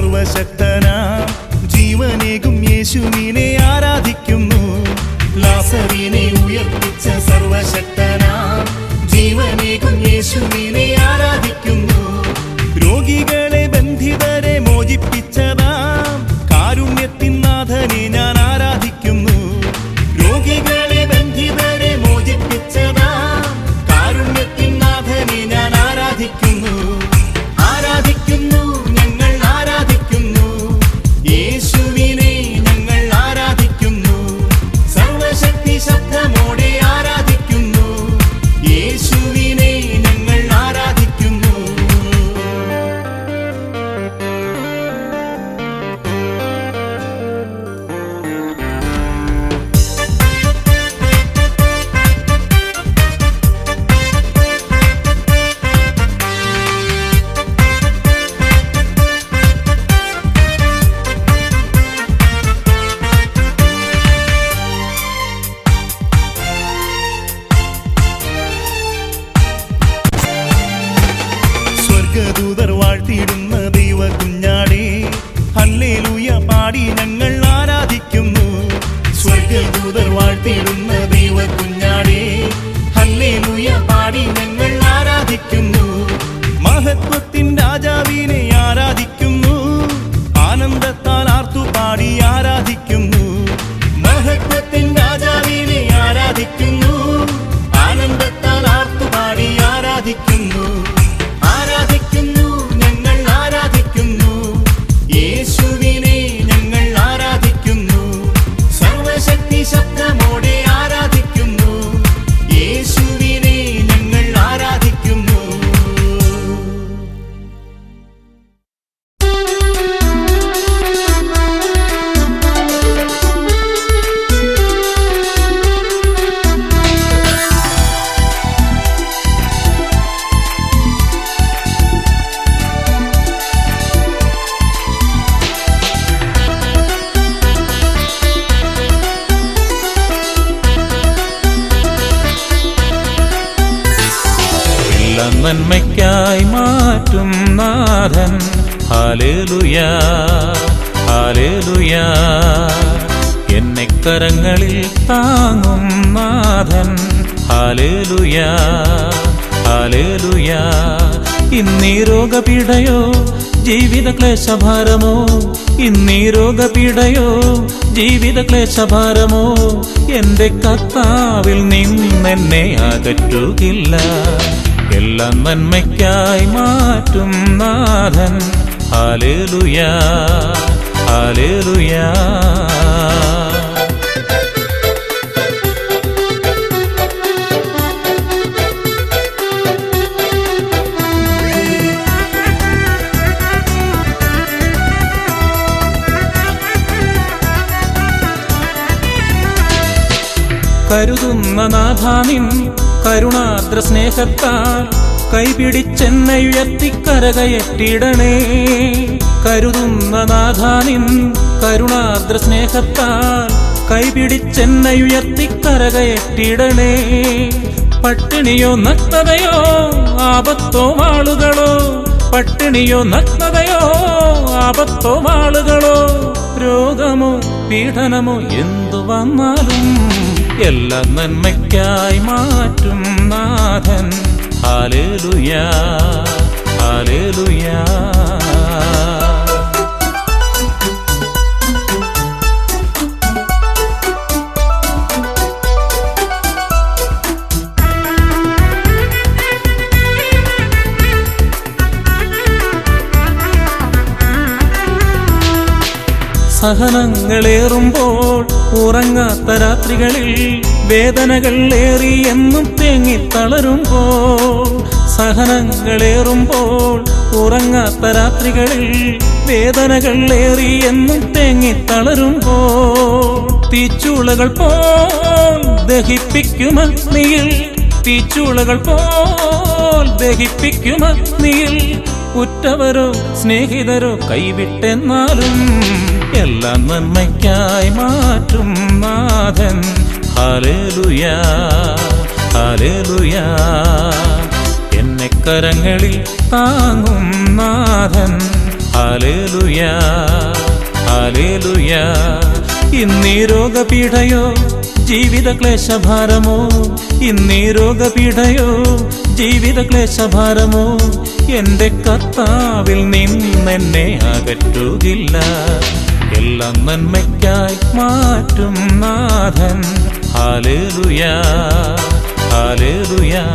സർവശക്തനാം ജീവനേകും യേശുവിനെ ആരാധിക്കുന്നു. ലാസറിനെ ഉയർപ്പിച്ച സർവശക്തനാം ജീവനേകും യേശുവിനെ ആരാധിക്കുന്നു. രോഗികളെ ബന്ധിതരെ മോചിപ്പിച്ചതാം കാരുണ്യത്തിൻ നാഥനെ ഞാൻ ആരാധിക്കുന്നു. രോഗികളെ ബന്ധിതരെ മോചിപ്പിച്ചതാം കാരുണ്യത്തിൻ നാഥനെ ഞാൻ ആരാധിക്കുന്നു. ആരാധിക്കുന്നു, ഞങ്ങൾ ആരാധിക്കുന്നു. യേശുവിനെ ഞങ്ങൾ ആരാധിക്കുന്നു. സർവശക്തി ശബ്ദമോടെ ആരാധിക്കുന്നു. യേശുവിനെ ഞങ്ങൾ ആരാധിക്കുന്നു. സ്വർഗദൂതർ വാഴ്ത്തിയിടുന്ന ദൈവ കുഞ്ഞാടേ, ഹല്ലേലൂയ പാടി ഞങ്ങൾ ആരാധിക്കുന്നു. സ്വർഗദൂതർ വാഴ്ത്തിയിടുന്ന ദൈവ കുഞ്ഞാടേ, ഹല്ലേലൂയ പാടി ഞങ്ങൾ ആരാധിക്കുന്നു. മഹത്വത്തിൻ രാജാവിനെ ആരാധിക്കുന്നു. ആനന്ദത്താൽ ആർത്തുപാടി ആരാധിക്കുന്നു. മഹത്വത്തിൻ രാജാവിനെ ആരാധിക്കുന്നു. ആനന്ദത്താൽ ആർത്തുപാടി ആരാധിക്കുന്നു. ആരാധിക്കുന്നു, ഞങ്ങൾ ആരാധിക്കുന്നു. യേശുവിനെ ഞങ്ങൾ ആരാധിക്കുന്നു. സർവശക്തി ശബ്ദമോടെ ആരാധിക്കുന്നു. യേശുവിനെ ഞങ്ങൾ ആരാധിക്കുന്നു. നന്മയ്ക്കായി മാറ്റും നാഥൻ, ഹല്ലേലൂയ ഹല്ലേലൂയ. എന്നെ കരങ്ങളിൽ താങ്ങും നാഥൻ, ഹല്ലേലൂയ ഹല്ലേലൂയ. ഇന്നീ രോഗപീഡയോ ജീവിത ക്ലേശഭാരമോ, ഇന്നീ രോഗപീഡയോ ജീവിത ക്ലേശഭാരമോ, എന്റെ കർത്താവിൽ നിന്നെന്നെ അകറ്റുകില്ല. എല്ലാം നന്മയ്ക്കായി മാറ്റും നാഥൻ, ഹല്ലേലൂയ ഹല്ലേലൂയ. കരുതുന്ന നാഥാനിൻ കരുണാദ്ര സ്നേഹത്താൽ കൈപിടിച്ചെന്നുയർത്തി കരകയറ്റിടണേ. കരുതുന്ന നാഥാനിൻ കരുണാദ്ര സ്നേഹത്താൽ കൈപിടിച്ചെന്നുയർത്തി കരകയറ്റിടണേ. പട്ടിണിയോ നഗ്നതയോ ആപത്തോ ആളുകളോ, പട്ടിണിയോ നഗ്നതയോ ആപത്തോ ആളുകളോ, രോഗമോ പീഡനമോ എന്തു വന്നാലും എല്ലാം നന്മയ്ക്കായി മാറ്റും നാഥൻ, ഹല്ലേലൂയ ഹല്ലേലൂയ. സഹനങ്ങളേറുമ്പോൾ ഉറങ്ങാത്ത രാത്രികളിൽ വേദനകൾ ഏറി എന്നും തേങ്ങിത്തളരുമ്പോൾ, സഹനങ്ങളേറുമ്പോൾ ഉറങ്ങാത്ത രാത്രികളിൽ വേദനകൾ ഏറി എന്നും തേങ്ങിത്തളരുമ്പോൾ, തീച്ചൂളകൾ പോൽ ദഹിപ്പിക്കും അഗ്നിയിൽ, തീച്ചൂളകൾ പോൽ ദഹിപ്പിക്കും അഗ്നിയിൽ, ഉറ്റവരോ സ്നേഹിതരോ കൈവിട്ടെന്നാലും എല്ലാം നന്മയ്ക്കായി മാറ്റും നാഥൻ, ഹല്ലേലൂയ ഹല്ലേലൂയ. എന്നെ കരങ്ങളിൽ താങ്ങും നാഥൻ, ഹല്ലേലൂയാ ഹല്ലേലൂയാ. ഇന്നീ രോഗപീഠയോ ജീവിത ക്ലേശഭാരമോ, ഇന്നീ രോഗപീഠയോ ജീവിത ക്ലേശഭാരമോ, എന്റെ കർത്താവിൽ നിന്നെന്നെ അകറ്റുകില്ല. എല്ലാം നന്മയ്ക്കായി മാറ്റും നാഥൻ. ഹല്ലേലൂയാ ഹല്ലേലൂയാ.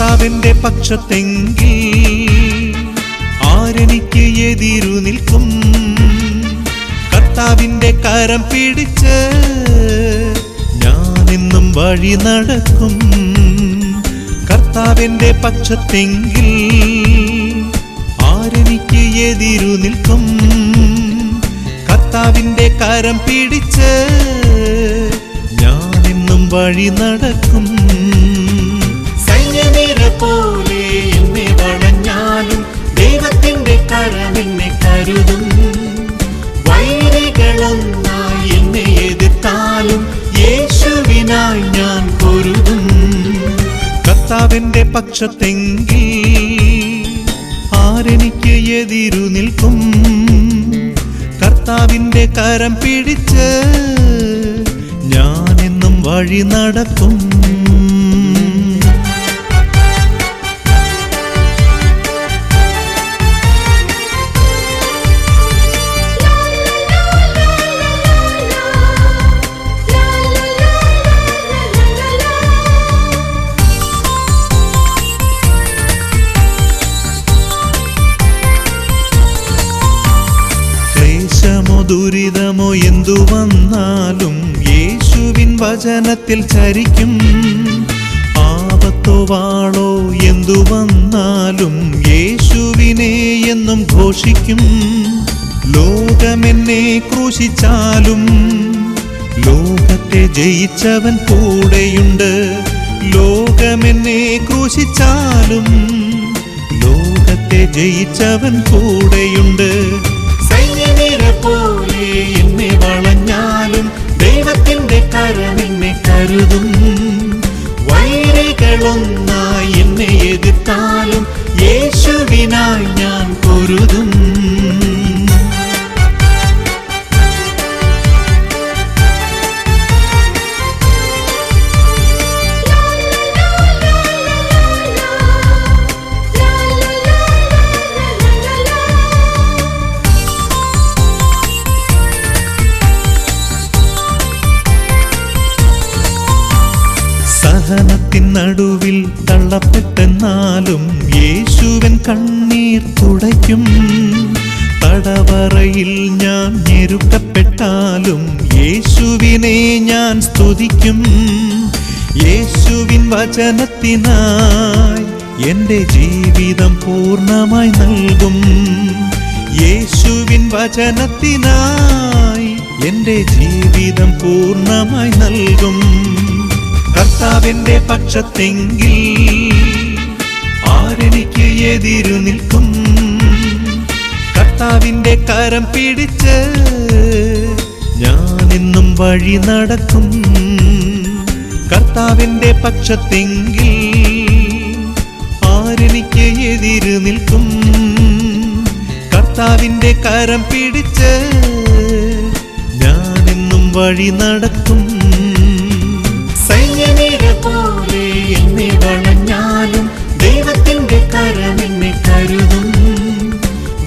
കർത്താവിന്റെ പക്ഷത്തെങ്കിൽ ആരെനിക്ക് എതിരു നിൽക്കും? കർത്താവിന്റെ കരം പിടിച്ച് ഞാനെന്നും വഴി നടക്കും. കർത്താവിന്റെ പക്ഷത്തെങ്കിൽ ആരെനിക്ക് എതിരു നിൽക്കും? കർത്താവിന്റെ കരം പിടിച്ച് ഞാനെന്നും വഴി നടക്കും. സൈന്യനിര പോലെ എന്നെ വളഞ്ഞാലും ദൈവത്തിന്റെ കരം എന്നെ കരുതും. വൈരികളൊന്നായി എന്നെ എതിർത്താലും യേശുവിനായി ഞാൻ പൊരുതും. കർത്താവിന്റെ പക്ഷത്തെങ്കിൽ ആരെനിക്ക് എതിരു നിൽക്കും? കർത്താവിന്റെ കരം പിടിച്ച് ഞാനെന്നും വഴി നടക്കും. ദുരിതമോ എന്തു വന്നാലും യേശുവിൻ വചനത്തിൽ ചരിക്കും. ആപത്തോ വാളോ എന്തു വന്നാലും യേശുവിനെ എന്നും ഘോഷിക്കും. ലോകമെന്നെ ക്രൂശിച്ചാലും ലോകത്തെ ജയിച്ചവൻ കൂടെയുണ്ട്. ലോകമെന്നെ ക്രൂശിച്ചാലും ലോകത്തെ ജയിച്ചവൻ കൂടെയുണ്ട്. സൈന്യനിര പോലെ എന്നെ വളഞ്ഞാലും ദൈവത്തിന്റെ കരം എന്നെ കരുതും. വൈരികളൊന്നായി എന്നെ എതിർത്താലും യേശുവിനായി ഞാൻ പൊരുതും. സഹനത്തിൻ നടുവിൽ തള്ളപ്പെട്ടെന്നാലും യേശുവൻ കണ്ണീർ തുടയ്ക്കും. തടവറയിൽ ഞാൻ ഞെരുക്കപ്പെട്ടാലും യേശുവിനെ ഞാൻ സ്തുതിക്കും. യേശുവിൻ വചനത്തിനായി എൻ്റെ ജീവിതം പൂർണ്ണമായി നൽകും. യേശുവിൻ വചനത്തിനായി എൻ്റെ ജീവിതം പൂർണ്ണമായി നൽകും. കർത്താവിന്റെ പക്ഷത്തെങ്കിൽ ആരെനിക്ക് എതിരു നിൽക്കും? കർത്താവിന്റെ കരം പിടിച്ച് ഞാനെന്നും വഴി നടക്കും. കർത്താവിന്റെ പക്ഷത്തെങ്കിൽ ആരെനിക്ക് എതിരു നിൽക്കും? കർത്താവിന്റെ കരം പിടിച്ച് ഞാനെന്നും വഴി നടക്കും. സൈന്യനിര പോലെ എന്നെ വളഞ്ഞാലും ദൈവത്തിന്റെ കരം എന്നെ കരുതും.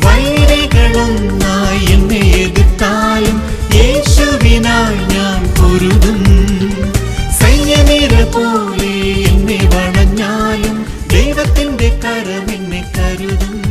വൈരികളൊന്നായി എന്നെ എതിർത്താലും യേശുവിനായി ഞാൻ പൊരുതും. സൈന്യനിര പോലെ എന്നെ വളഞ്ഞാലും ദൈവത്തിന്റെ കരം എന്നെ കരുതും.